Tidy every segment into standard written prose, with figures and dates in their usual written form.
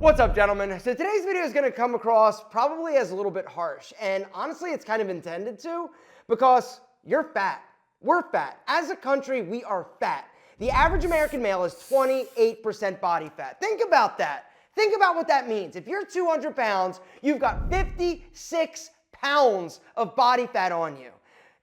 What's up, gentlemen? So today's video is going to come across probably as a little bit harsh, and honestly it's kind of intended to, because you're fat. We're fat. As a country, we are fat. The average American male is 28% body fat. Think about that. Think about what that means. If you're 200 pounds, you've got 56 pounds of body fat on you.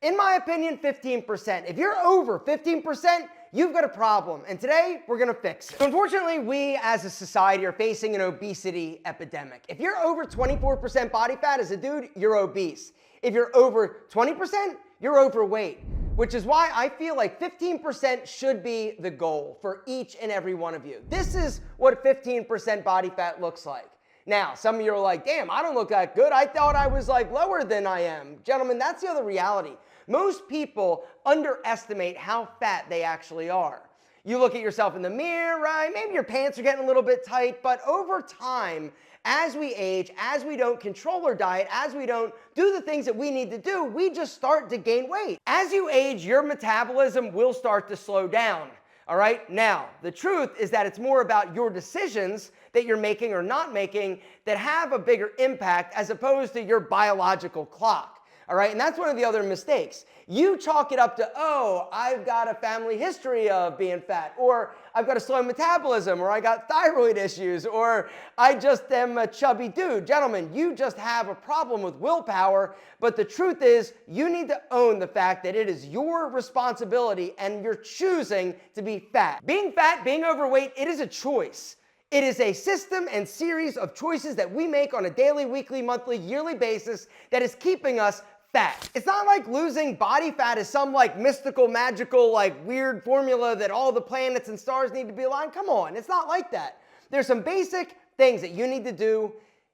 In my opinion, 15%. If you're over 15%, you've got a problem, and today we're gonna fix it. So unfortunately, we as a society are facing an obesity epidemic. If you're over 24% body fat as a dude, you're obese. If you're over 20%, you're overweight, which is why I feel like 15% should be the goal for each and every one of you. This is what 15% body fat looks like. Now, some of you are like, damn, I don't look that good. I thought I was like lower than I am. Gentlemen, that's the other reality. Most people underestimate how fat they actually are. You look at yourself in the mirror, right? Maybe your pants are getting a little bit tight, but over time, as we age, as we don't control our diet, as we don't do the things that we need to do, we just start to gain weight. As you age, your metabolism will start to slow down. All right, now, the truth is that it's more about your decisions that you're making or not making that have a bigger impact as opposed to your biological clock. All right, and that's one of the other mistakes. You chalk it up to, oh, I've got a family history of being fat, or I've got a slow metabolism, or I got thyroid issues, or I just am a chubby dude. Gentlemen, you just have a problem with willpower, but the truth is you need to own the fact that it is your responsibility and you're choosing to be fat. Being fat, being overweight, it is a choice. It is a system and series of choices that we make on a daily, weekly, monthly, yearly basis that is keeping us fat. It's not like losing body fat is some like mystical, magical, like weird formula that all the planets and stars need to be aligned. Come on, it's not like that. There's some basic things that you need to do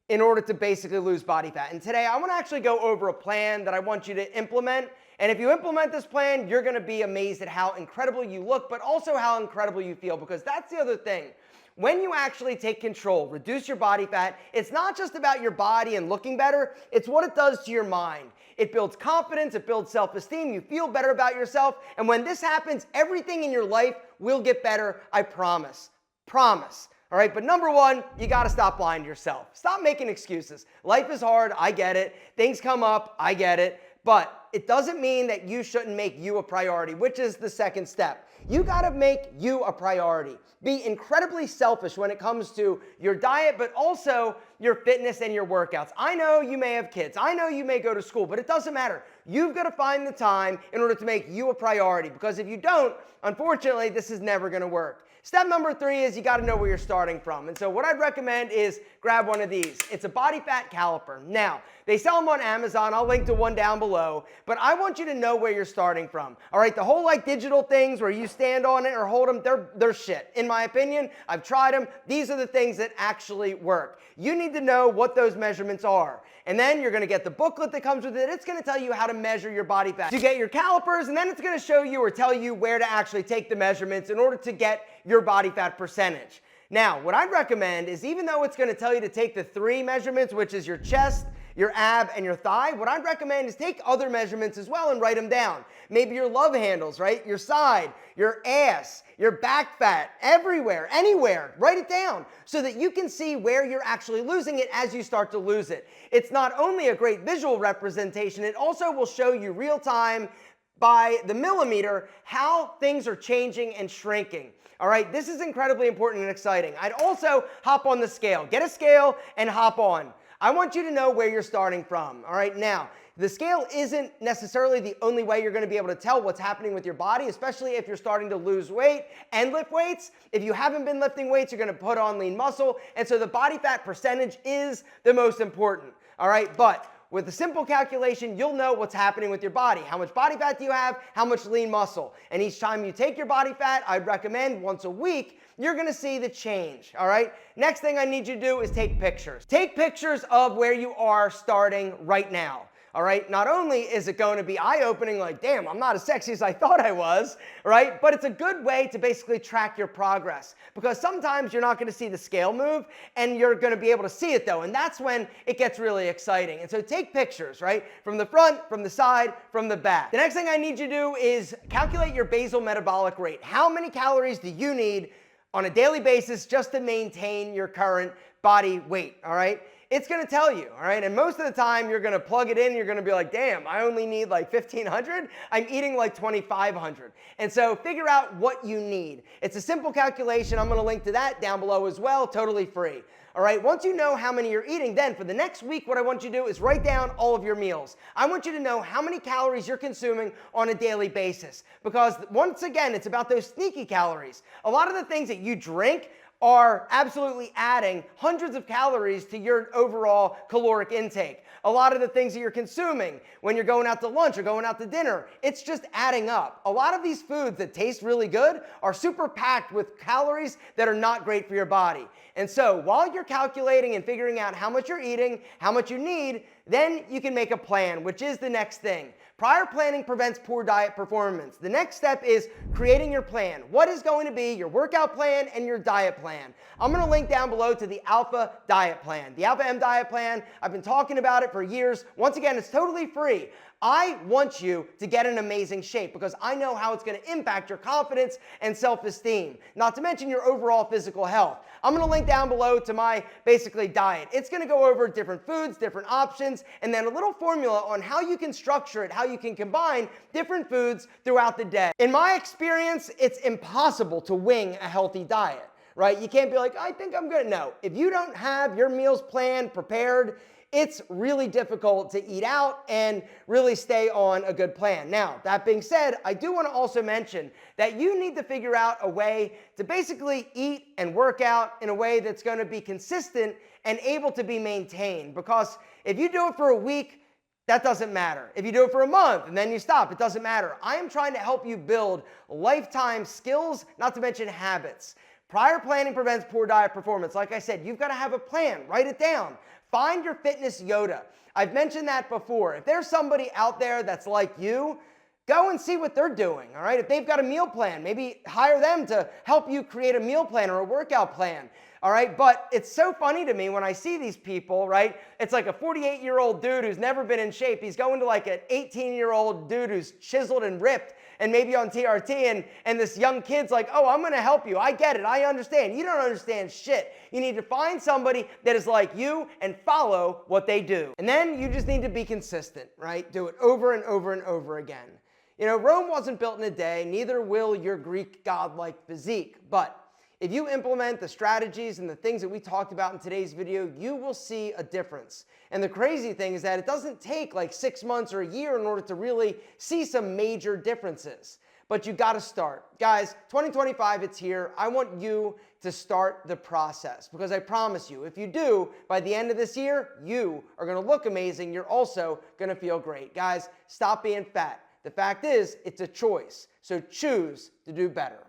in order to basically lose body fat. And today I want to actually go over a plan that I want you to implement. And if you implement this plan, you're going to be amazed at how incredible you look, but also how incredible you feel, because that's the other thing. When you actually take control, reduce your body fat, it's not just about your body and looking better, it's what it does to your mind. It builds confidence, it builds self-esteem, you feel better about yourself, and when this happens, everything in your life will get better, I promise. Promise. All right, but number one, you gotta stop lying to yourself. Stop making excuses. Life is hard, I get it. Things come up, I get it. But it doesn't mean that you shouldn't make you a priority, which is the second step. You gotta make you a priority. Be incredibly selfish when it comes to your diet, but also your fitness and your workouts. I know you may have kids. I know you may go to school, but it doesn't matter. You've gotta find the time in order to make you a priority, because if you don't, unfortunately, this is never gonna work. Step number 3 is you got to know where you're starting from. And so what I'd recommend is grab one of these. It's a body fat caliper. Now, they sell them on Amazon. I'll link to one down below. But I want you to know where you're starting from. All right, the whole like digital things where you stand on it or hold them, they're shit. In my opinion, I've tried them. These are the things that actually work. You need to know what those measurements are. And then you're going to get the booklet that comes with it. It's going to tell you how to measure your body fat. You get your calipers, and then it's going to show you or tell you where to actually take the measurements in order to get your body fat percentage. Now, what I'd recommend is, even though it's going to tell you to take the 3 measurements, which is your chest, your ab, and your thigh, what I'd recommend is take other measurements as well and write them down. Maybe your love handles, right? Your side, your ass, your back fat, everywhere, anywhere. Write it down so that you can see where you're actually losing it as you start to lose it. It's not only a great visual representation, it also will show you real time by the millimeter how things are changing and shrinking. All right, this is incredibly important and exciting. I'd also hop on the scale. Get a scale and hop on. I want you to know where you're starting from. All right, now, the scale isn't necessarily the only way you're going to be able to tell what's happening with your body, especially if you're starting to lose weight and lift weights. If you haven't been lifting weights, you're going to put on lean muscle. And so the body fat percentage is the most important. All right, but with a simple calculation, you'll know what's happening with your body. How much body fat do you have? How much lean muscle? And each time you take your body fat, I'd recommend once a week, you're gonna see the change, all right? Next thing I need you to do is take pictures. Take pictures of where you are starting right now. All right, not only is it going to be eye-opening, like, damn, I'm not as sexy as I thought I was, right? But it's a good way to basically track your progress, because sometimes you're not going to see the scale move and you're going to be able to see it though, and that's when it gets really exciting. And so take pictures, right? From the front, from the side, from the back. The next thing I need you to do is calculate your basal metabolic rate. How many calories do you need on a daily basis just to maintain your current body weight, all right? It's gonna tell you, all right? And most of the time you're gonna plug it in, you're gonna be like, damn, I only need like 1,500. I'm eating like 2,500. And so figure out what you need. It's a simple calculation. I'm gonna link to that down below as well, totally free. All right, once you know how many you're eating, then for the next week, what I want you to do is write down all of your meals. I want you to know how many calories you're consuming on a daily basis, because once again, it's about those sneaky calories. A lot of the things that you drink are absolutely adding hundreds of calories to your overall caloric intake. A lot of the things that you're consuming when you're going out to lunch or going out to dinner, it's just adding up. A lot of these foods that taste really good are super packed with calories that are not great for your body. And so while you're calculating and figuring out how much you're eating, how much you need, then you can make a plan, which is the next thing. Prior planning prevents poor diet performance. The next step is creating your plan. What is going to be your workout plan and your diet plan? I'm going to link down below to the Alpha Diet Plan. The Alpha M Diet Plan, I've been talking about it for years. Once again, it's totally free. I want you to get in amazing shape because I know how it's going to impact your confidence and self-esteem, not to mention your overall physical health. I'm going to link down below to my basically diet. It's going to go over different foods, different options, and then a little formula on how you can structure it, how you can combine different foods throughout the day. In my experience, it's impossible to wing a healthy diet, right? You can't be like, I think I'm good. No, if you don't have your meals planned, prepared, it's really difficult to eat out and really stay on a good plan. Now, that being said, I do want to also mention that you need to figure out a way to basically eat and work out in a way that's going to be consistent and able to be maintained. Because if you do it for a week, that doesn't matter. If you do it for a month and then you stop, it doesn't matter. I am trying to help you build lifetime skills, not to mention habits. Prior planning prevents poor diet performance. Like I said, you've got to have a plan. Write it down. Find your fitness Yoda. I've mentioned that before. If there's somebody out there that's like you, go and see what they're doing, all right? If they've got a meal plan, maybe hire them to help you create a meal plan or a workout plan, all right? But it's so funny to me when I see these people, right? It's like a 48-year-old dude who's never been in shape. He's going to like an 18-year-old dude who's chiseled and ripped and maybe on TRT, and this young kid's like, oh, I'm gonna help you. I get it, I understand. You don't understand shit. You need to find somebody that is like you and follow what they do. And then you just need to be consistent, right? Do it over and over and over again. You know, Rome wasn't built in a day, neither will your Greek godlike physique. But if you implement the strategies and the things that we talked about in today's video, you will see a difference. And the crazy thing is that it doesn't take like 6 months or a year in order to really see some major differences. But you gotta start. Guys, 2025, it's here. I want you to start the process because I promise you, if you do, by the end of this year, you are gonna look amazing. You're also gonna feel great. Guys, stop being fat. The fact is, it's a choice. So choose to do better.